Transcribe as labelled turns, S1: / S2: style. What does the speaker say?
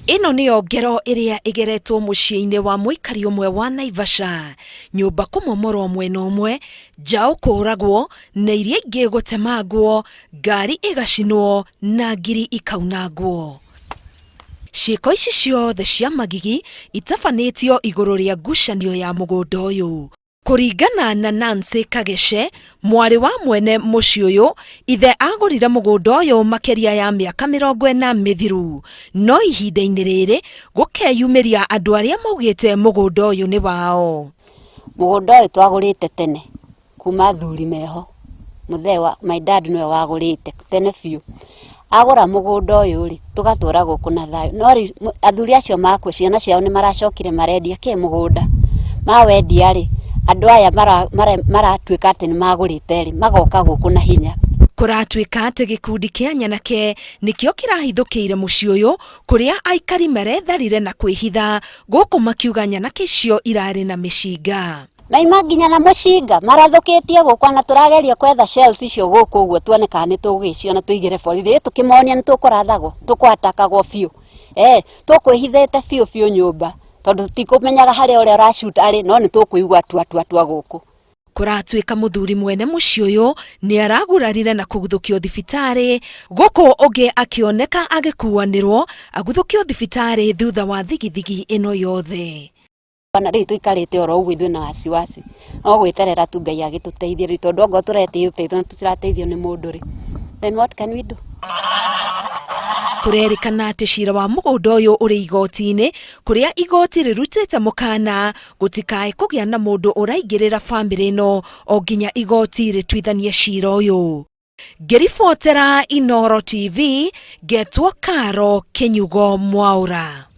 S1: Ino niyo ngero iria igeretwo muciĩ-inĩ wa muikari umwe wa Naivasha, nyumba kumomorwo mwena umwe, njaũ kũragwo na iria ingĩ gũtemangwo, ngari igacinwo na ngiri ikaunangwo. Ciĩko ici ciothe cia magigi itabanĩtio igũrũ rĩa ngucanio ya mũgũnda ũyũ. Kũringana na Nancy Kageshe, mwarĩ wa mwene mũciĩ ũyũ, ithe agũrire mũgũnda ũyũ makĩria ya mĩaka 40 mĩthiru, no ihinda-inĩ rĩrĩ gũkeyumĩria andũ arĩa maugĩte mũgũnda ũyũ nĩ wao.
S2: Mũgũnda ũyũ twagũrĩte tene kuma thuri meho, mũthee wa my dad nĩwe wagũrĩte tene biũ. Agũra mũgũnda ũyũ rĩ, tũgatũra gũkũ na thayũ, no athuri acio makua ciana ciao nĩ maracokire marendia kĩ mũgũnda, mawendia rĩ, andũ aya maratuĩka atĩ nĩ magũrĩte rĩ, magoka gũkũ na hinya.
S1: Kũratuĩka atĩ gĩkundi kĩa nyanake nĩkĩo kĩrahithũkĩire mũciĩ ũyũ, kũrĩa aikari maretharire na kwĩhitha, gũkũ makiuga nyanake icio irarĩ na mĩcinga.
S2: Maima nginya na mũcinga marathũkĩtie gũkũ, na tũrageria kwetha shells icio gũkũ ũguo tuone kana nĩ tũgũgĩciona tũigĩre borithi, tũkĩmonia nĩ tũkũrathagwo, tũkwatakagwo biũ, tũkwĩhithĩte biũ nyũmba, tondũ tikũmenyaga harĩa ũrĩa ũrashoot arĩ, no nĩ tũkũigua twa gũkũ.
S1: Kũratuĩka mũthuri mwene mũciĩ ũyũ nĩ aragurarire na kũguthũkio thibitarĩ, gũkũ ũngĩ akĩoneka agĩkuanĩrwo aguthũkio thibitarĩ thutha wa thigithigi ĩno yothe.
S2: Bana rĩu tũikarĩte oro ũguo ithuĩ na wasiwasi, no gwĩterera tu Ngai agĩtũteithie rĩ, tondũ ongorwo tũreteithio na tũtirateithio nĩ mũndũ rĩ, then what can we do?
S1: Kũrerĩkana atĩ cira wa mũgũnda ũyũ ũrĩ igoti-inĩ, kũrĩa igoti rĩrutĩte mũkana gũtikae kũgĩa na mũndũ ũraingĩrĩra bamĩrĩ ĩno o nginya igoti rĩtuithanie cira ũyũ. Ngĩribotera Inooro TV, ngetwo Karo Kĩnyugo Mwaũra.